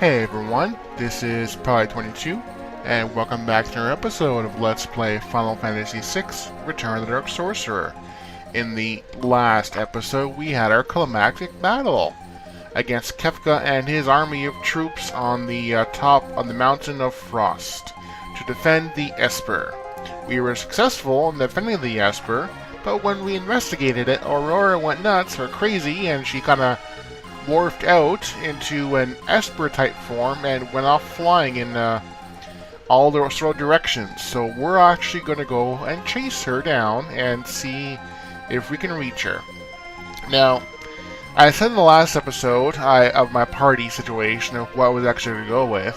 Hey everyone, this is Probably22, and welcome back to another episode of Let's Play Final Fantasy VI Return of the Dark Sorcerer. In the last episode, we had our climactic battle against Kefka and his army of troops on the top of the mountain of Fraust to defend the Esper. We were successful in defending the Esper, but when we investigated it, Aurora went nuts or crazy, and she kinda morphed out into an Esper-type form and went off flying in all the sort of directions. So we're actually going to go and chase her down and see if we can reach her. Now, I said in the last episode of my party situation of what I was actually going to go with.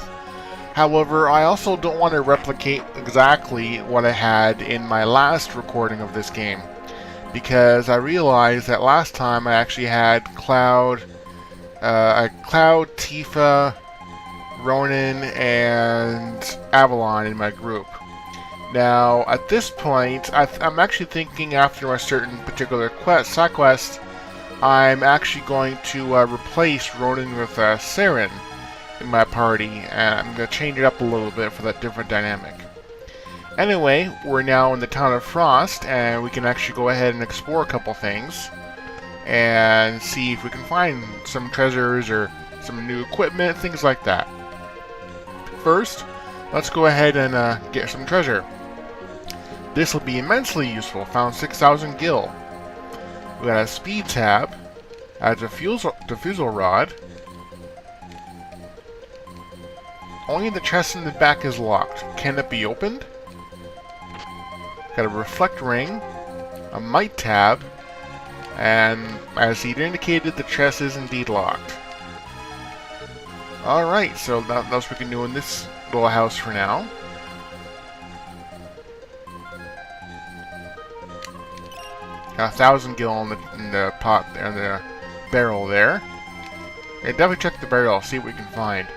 However, I also don't want to replicate exactly what I had in my last recording of this game, because I realized that last time I actually had Cloud, Tifa, Ronan, and Avalon in my group. Now, at this point, I'm actually thinking after a certain particular side quest, I'm actually going to replace Ronan with Saren in my party, and I'm going to change it up a little bit for that different dynamic. Anyway, we're now in the town of Fraust, and we can actually go ahead and explore a couple things and see if we can find some treasures or some new equipment, things like that. First, let's go ahead and get some treasure. This will be immensely useful. Found 6,000 gil. We got a speed tab, a diffusal rod. Only the chest in the back is locked. Can it be opened? Got a reflect ring, a might tab, and as he indicated, the chest is indeed locked. Alright, so that's what we can do in this little house for now. Got 1,000 gil in the pot there, in the barrel there. Okay, definitely check the barrel, see what we can find.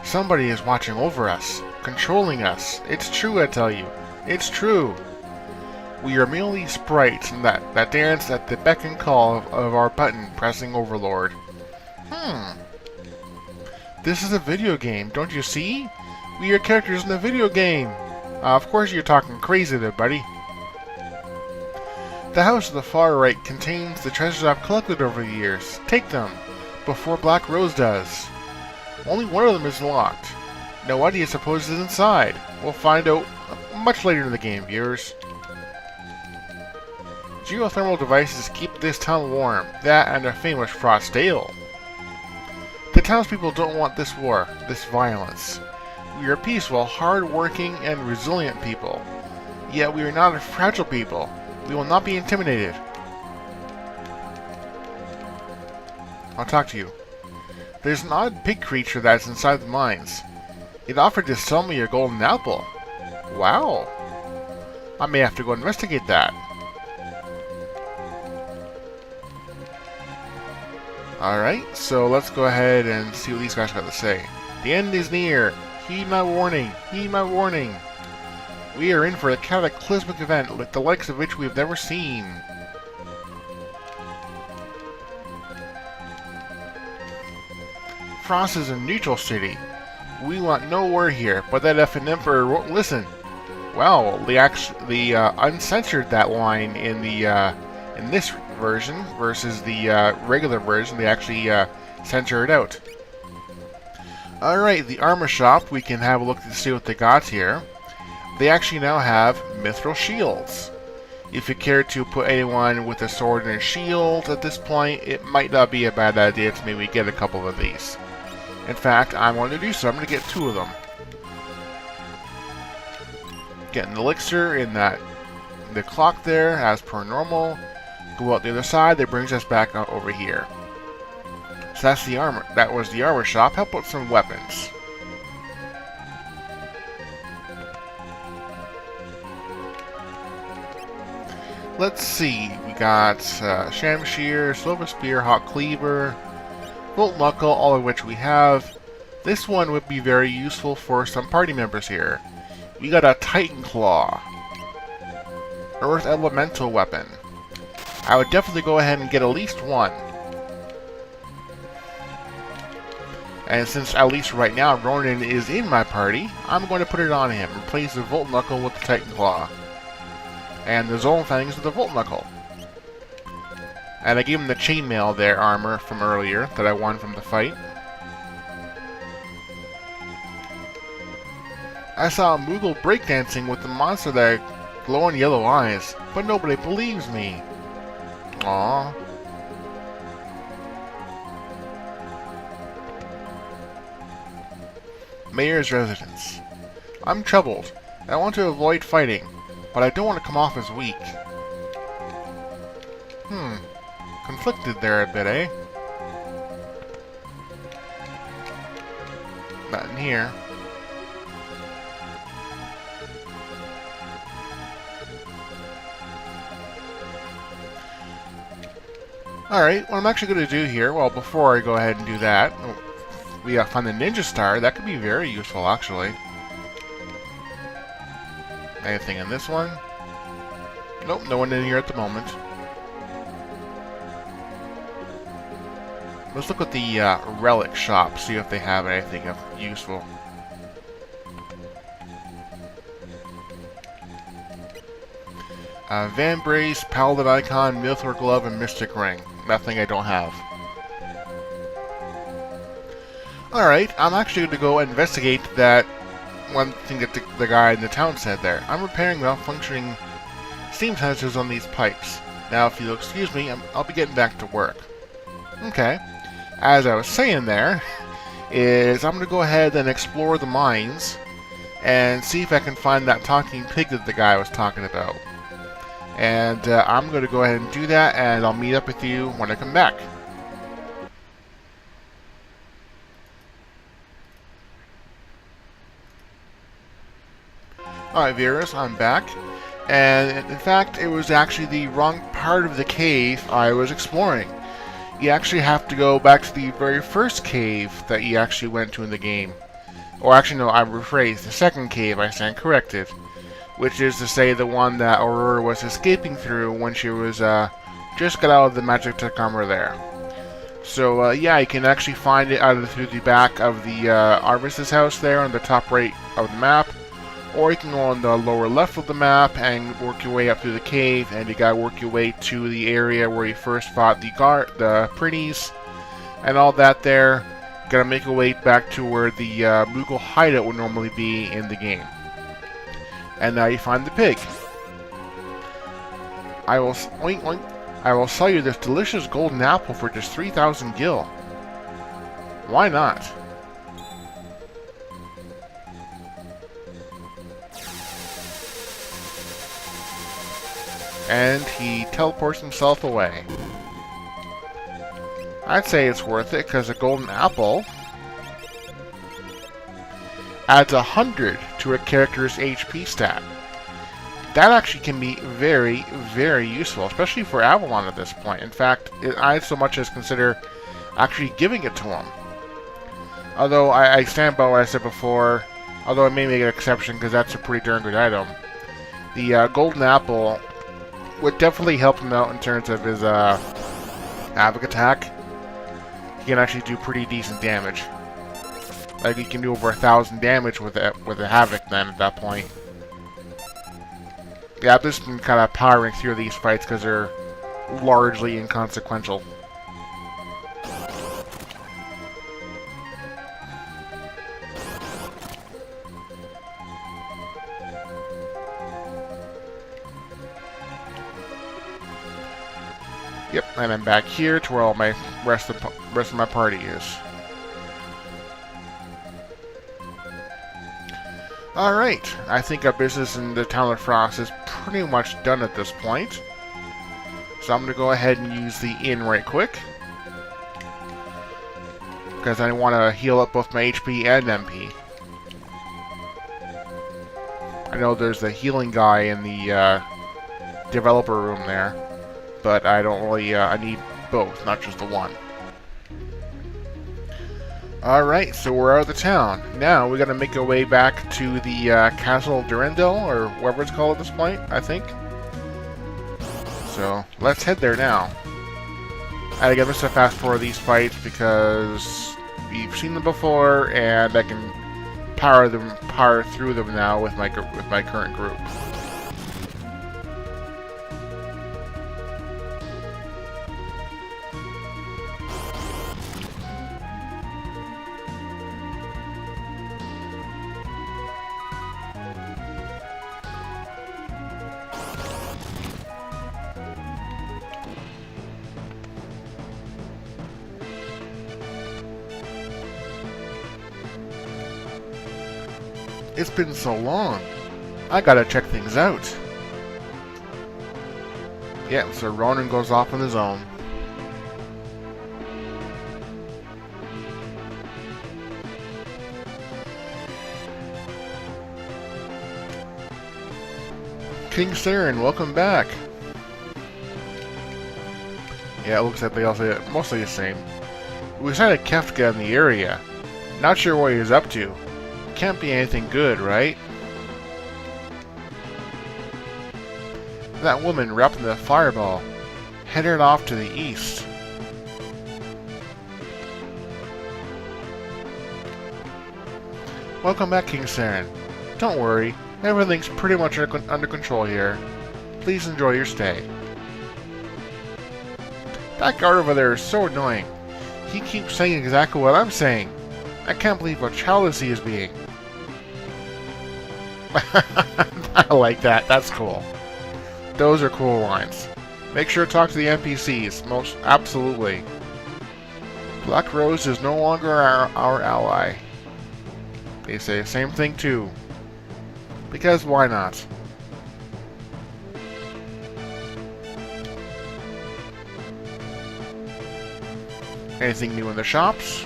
Somebody is watching over us, controlling us. It's true, I tell you. It's true. We are merely sprites that dance at the beck and call of our button-pressing overlord. This is a video game, don't you see? We are characters in a video game. Of course you're talking crazy there, buddy. The house to the far right contains the treasures I've collected over the years. Take them, before Black Rose does. Only one of them is locked. Now what do you suppose is inside? We'll find out much later in the game, viewers. Geothermal devices keep this town warm. That and a famous Frost ale. The townspeople don't want this war, this violence. We are peaceful, hard-working, and resilient people. Yet we are not a fragile people. We will not be intimidated. I'll talk to you. There's an odd pig creature that's inside the mines. It offered to sell me a golden apple. Wow. I may have to go investigate that. Alright, so let's go ahead and see what these guys got to say. The end is near. Heed my warning. Heed my warning. We are in for a cataclysmic event like the likes of which we have never seen. Frost is a neutral city. We want no war here, but that effing Emperor won't listen. Wow, they actually uncensored that line in this version versus the regular version. They actually censor it out. Alright, the armor shop, we can have a look to see what they got here. They actually now have mithril shields. If you care to put anyone with a sword and a shield at this point, it might not be a bad idea to maybe get a couple of these. In fact, I'm going to do so. I'm going to get 2 of them. Get an elixir in the clock there, as per normal. Go out the other side. That brings us back out over here. So that's the armor. That was the armor shop. How about some weapons? Let's see. We got Shamshir, Silver Spear, Hot Cleaver, Bolt Knuckle, all of which we have. This one would be very useful for some party members here. We got a Titan Claw, Earth Elemental Weapon. I would definitely go ahead and get at least one. And since, at least right now, Ronan is in my party, I'm going to put it on him. Replace the Volt Knuckle with the Titan Claw. And the Zone Fangs with the Volt Knuckle. And I gave him the Chainmail there armor from earlier that I won from the fight. I saw a Moogle breakdancing with the monster that had glowing yellow eyes, but nobody believes me. Aww. Mayor's residence. I'm troubled. I want to avoid fighting, but I don't want to come off as weak. Conflicted there a bit, eh? Not in here. Alright, what I'm actually going to do here, well, before I go ahead and do that, we gotta find the Ninja Star. That could be very useful, actually. Anything in this one? Nope, no one in here at the moment. Let's look at the relic shop, see if they have anything useful. Van Brace, Paladin Icon, Milthor Glove, and Mystic Ring. Nothing I don't have. Alright, I'm actually going to go investigate that one thing that the guy in the town said there. I'm repairing malfunctioning steam sensors on these pipes. Now, if you'll excuse me, I'll be getting back to work. Okay. As I was saying there, is I'm going to go ahead and explore the mines and see if I can find that talking pig that the guy was talking about. And I'm going to go ahead and do that, and I'll meet up with you when I come back. Alright viewers, I'm back, and in fact it was actually the wrong part of the cave I was exploring. You actually have to go back to the very first cave that you actually went to in the game. Or actually no, I rephrased, the second cave, I stand corrected. Which is to say the one that Aurora was escaping through when she was just got out of the magic tech armor there. So yeah, you can actually find it either through the back of the Arvis's house there on the top right of the map, or you can go on the lower left of the map and work your way up through the cave, and you gotta work your way to the area where you first fought the pretties, and all that there. You gotta make your way back to where the Moogle hideout would normally be in the game. And now you find the pig. I will sell you this delicious golden apple for just 3,000 gil. Why not? And he teleports himself away. I'd say it's worth it, because a golden apple adds 100 to a character's HP stat. That actually can be very, very useful, especially for Avalon at this point. In fact, I'd so much as consider actually giving it to him. Although I stand by what I said before, although I may make an exception because that's a pretty darn good item. The golden apple would definitely help him out in terms of his Havoc attack. He can actually do pretty decent damage. Like, he can do over 1,000 damage with a Havoc then at that point. Yeah, I've just been kind of powering through these fights because they're largely inconsequential. Yep, and I'm back here to where all my rest of my party is. Alright, I think our business in the town of Fraust is pretty much done at this point. So I'm going to go ahead and use the inn right quick. Because I want to heal up both my HP and MP. I know there's the healing guy in the developer room there. But I don't really, I need both, not just the one. Alright, so we're out of the town. Now, we gotta make our way back to the Castle Durendal, or whatever it's called at this point, I think. So, let's head there now. And again, I'm just gonna fast forward these fights because we've seen them before, and I can power through them now with my current group. It's been so long. I gotta check things out. Yeah, so Ronan goes off on his own. King Saren, welcome back. Yeah, it looks like they all say it mostly the same. We sighted Kefka in the area. Not sure what he's up to. Can't be anything good, right? That woman wrapped in the fireball, headed off to the east. Welcome back, King Saren. Don't worry, everything's pretty much under control here. Please enjoy your stay. That guard over there is so annoying. He keeps saying exactly what I'm saying. I can't believe how childish he is being. I like that. That's cool. Those are cool lines. Make sure to talk to the NPCs. Most absolutely. Black Rose is no longer our ally. They say the same thing too. Because why not? Anything new in the shops?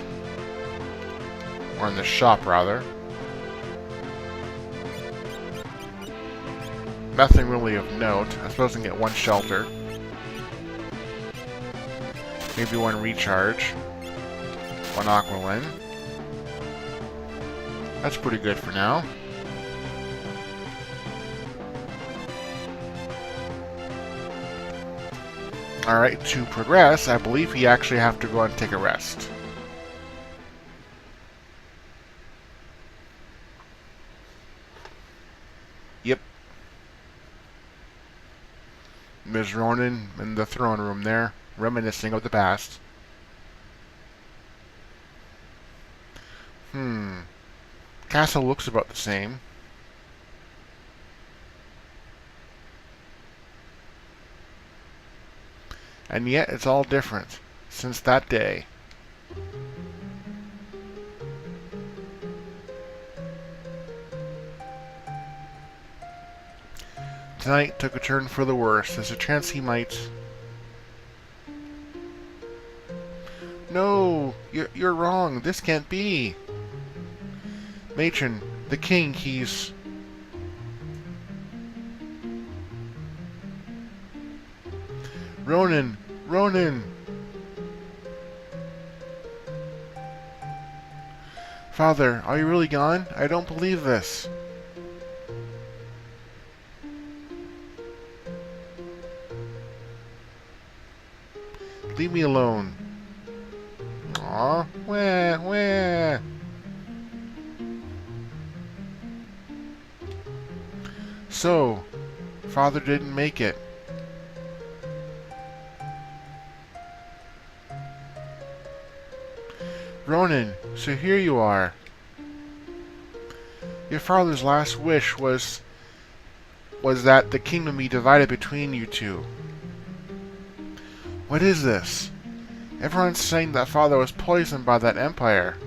Or in the shop, rather. Nothing really of note. I suppose I can get one shelter. Maybe one recharge. One Aqualin. That's pretty good for now. Alright, to progress, I believe you actually have to go and take a rest. Yep. Ms. Ronan in the throne room there, reminiscing of the past. Castle looks about the same. And yet it's all different since that day. Tonight took a turn for the worse. There's a chance he might... No! You're wrong. This can't be. Matron, the king, he's... Ronan! Ronan! Father, are you really gone? I don't believe this. Leave me alone. Aw, wah. So, Father didn't make it. Ronan, so here you are. Your father's last wish was that the kingdom be divided between you two. What is this? Everyone's saying that father was poisoned by that empire.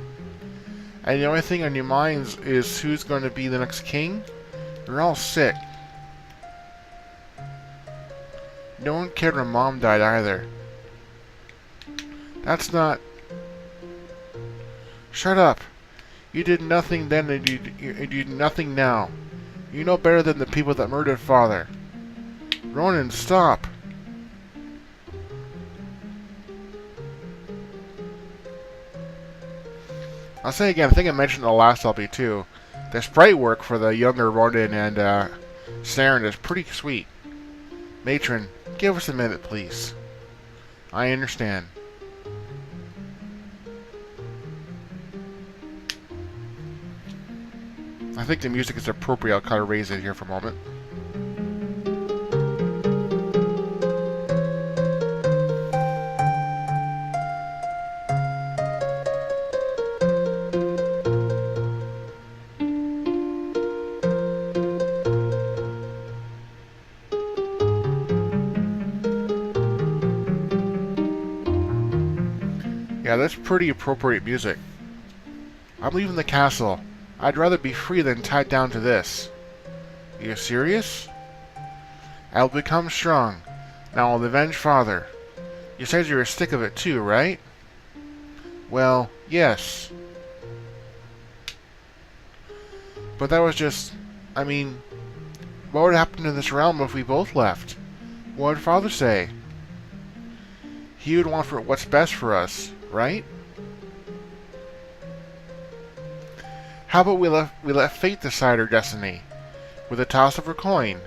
And the only thing on your minds is who's going to be the next king? You're all sick. No one cared when Mom died either. That's not... Shut up. You did nothing then and you do nothing now. You know better than the people that murdered Father. Ronan, stop. I'll say again, I think I mentioned in the last LP too. The sprite work for the younger Ronan and Saren is pretty sweet. Matron, give us a minute, please. I understand. I think the music is appropriate. I'll kind of raise it here for a moment. Yeah, that's pretty appropriate music. I'm leaving the castle. I'd rather be free than tied down to this. Are you serious? I'll become strong. Now I'll avenge Father. You said you were sick of it too, right? Well, yes. But that was just... I mean... What would happen to this realm if we both left? What would Father say? He would want for what's best for us, right? How about we let fate decide our destiny, with a toss of a coin,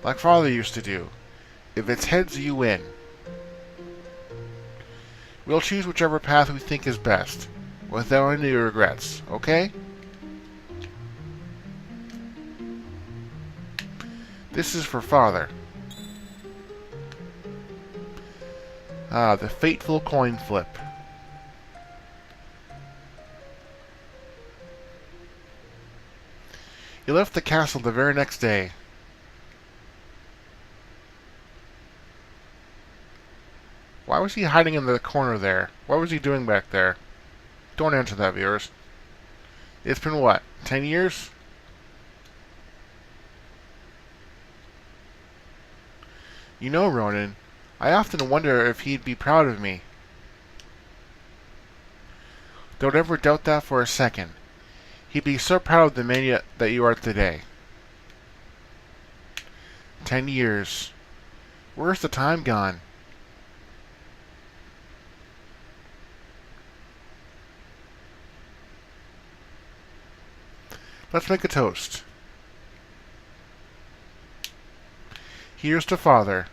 like Father used to do. If it's heads, you win. We'll choose whichever path we think is best, without any regrets, okay? This is for Father. Ah, the fateful coin flip. He left the castle the very next day. Why was he hiding in the corner there? What was he doing back there? Don't answer that, viewers. It's been what, 10 years? You know, Ronan, I often wonder if he'd be proud of me. Don't ever doubt that for a second. He'd be so proud of the man that you are today. 10 years. Where's the time gone? Let's make a toast. Here's to Father.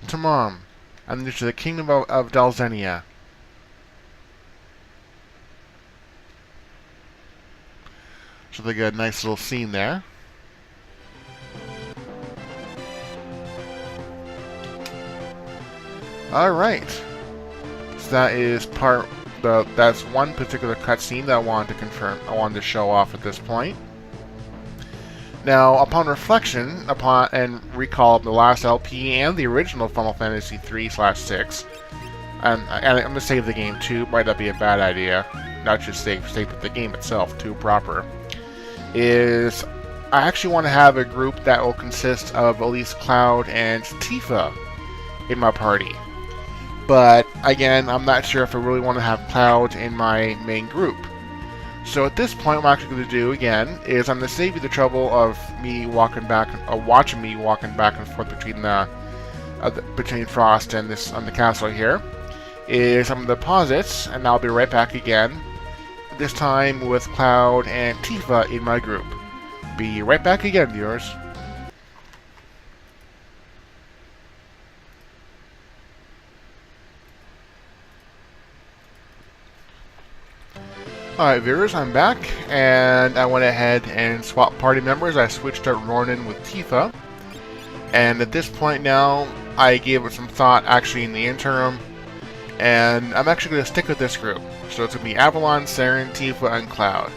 To Mom. And to the kingdom of Dalzenia. So they got a nice little scene there. Alright. So that is that's one particular cutscene that I wanted to confirm, I wanted to show off at this point. Now, upon reflection, and recall of the last LP and the original Final Fantasy 3/6, and I'm going to save the game too, might not be a bad idea, not just save with the game itself too proper, is I actually want to have a group that will consist of at least Cloud and Tifa in my party. But, again, I'm not sure if I really want to have Cloud in my main group. So at this point, what I'm actually going to do, again, is I'm going to save you the trouble of me watching me walking back and forth between Fraust and the castle here. Is I'm going to pause it, and I'll be right back again. This time with Cloud and Tifa in my group. Be right back again, viewers. Alright, viewers, I'm back, and I went ahead and swapped party members. I switched out Ronan with Tifa, and at this point now, I gave it some thought actually in the interim, and I'm actually going to stick with this group. So it's going to be Avalon, Saren, Tifa, and Cloud.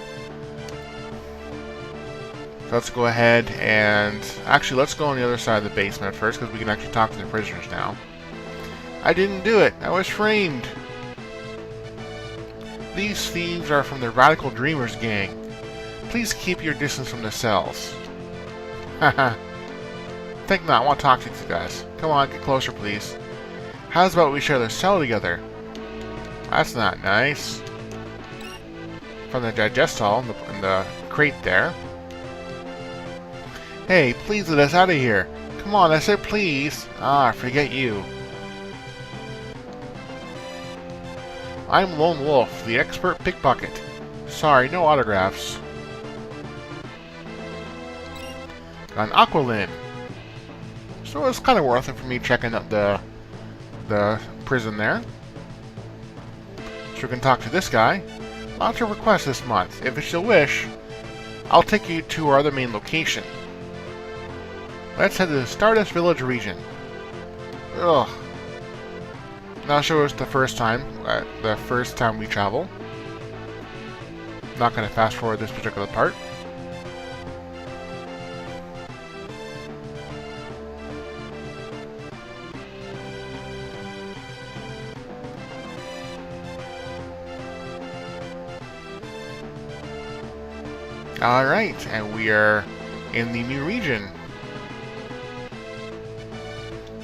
So let's go ahead and... Actually, let's go on the other side of the basement first, because we can actually talk to the prisoners now. I didn't do it! I was framed! These thieves are from the Radical Dreamers gang. Please keep your distance from the cells. Haha. Think not, I want to talk to these guys. Come on, get closer, please. How's about we share the cell together? That's not nice. From the digestol in the crate there. Hey, please let us out of here. Come on, I said please. Ah, forget you. I'm Lone Wolf, the expert pickpocket. Sorry, no autographs. Got an Aqualin. So it's kind of worth it for me checking out the prison there. So we can talk to this guy. Lots of requests this month. If it's your wish, I'll take you to our other main location. Let's head to the Stardust Village region. Ugh. Not sure it's the first time we travel. Not going to fast forward this particular part. Alright, and we are in the new region.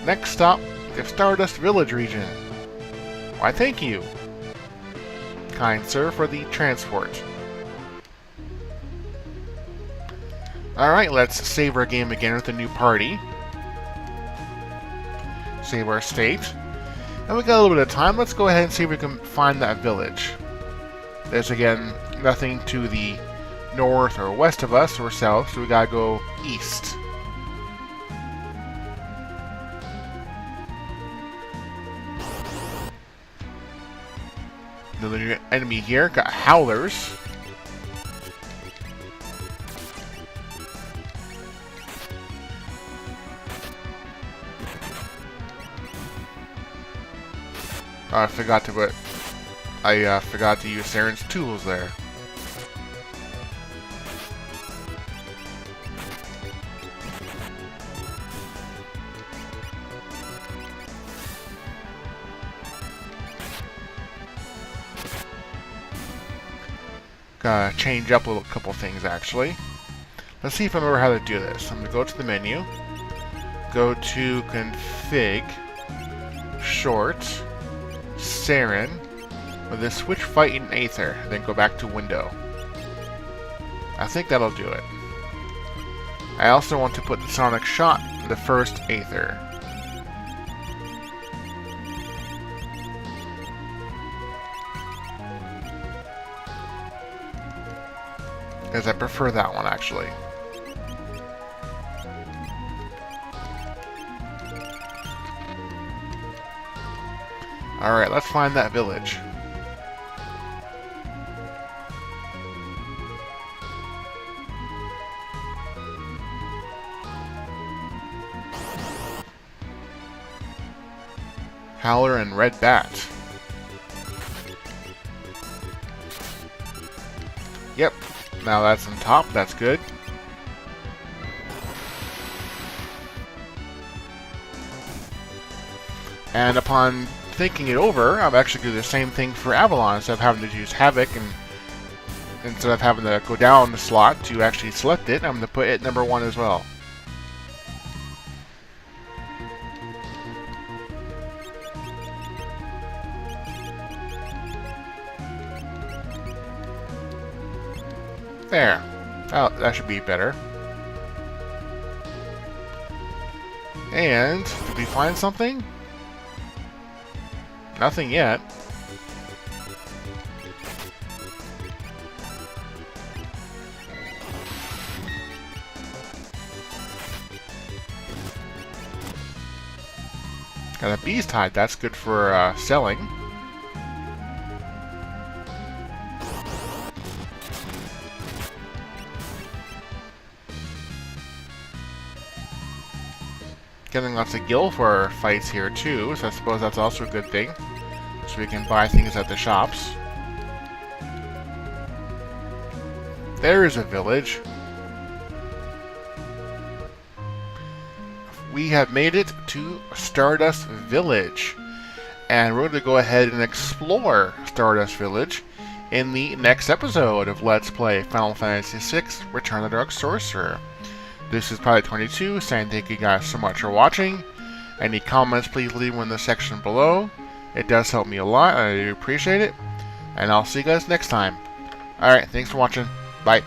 Next stop, the Stardust Village region. Why, thank you, kind sir, for the transport. Alright, let's save our game again with a new party. Save our state. And we got a little bit of time. Let's go ahead and see if we can find that village. There's, again, nothing to the north or west of us or south, so we gotta go east. Another new enemy here. Got howlers. I forgot to use Saren's tools there. Gotta change up a couple things, actually. Let's see if I remember how to do this. I'm gonna go to the menu, go to config, short, Saren, with this switch fight in Aether, then go back to window. I think that'll do it. I also want to put the Sonic Shot in the first Aether. Because I prefer that one, actually. Alright, let's find that village. Howler and Red Bat. Yep. Now that's on top, that's good. And upon thinking it over, I'm actually going to do the same thing for Avalon. Instead of having to use Havoc, and instead of having to go down the slot to actually select it, I'm going to put it number 1 as well. There. Oh, that should be better. And, did we find something? Nothing yet. Got a beast hide, that's good for selling. Getting lots of gil for our fights here too, so I suppose that's also a good thing. So we can buy things at the shops. There is a village. We have made it to Stardust Village. And we're going to go ahead and explore Stardust Village in the next episode of Let's Play Final Fantasy VI Return of the Dark Sorcerer. This is Pilot 22, saying thank you guys so much for watching. Any comments, please leave them in the section below. It does help me a lot, I do appreciate it. And I'll see you guys next time. Alright, thanks for watching. Bye.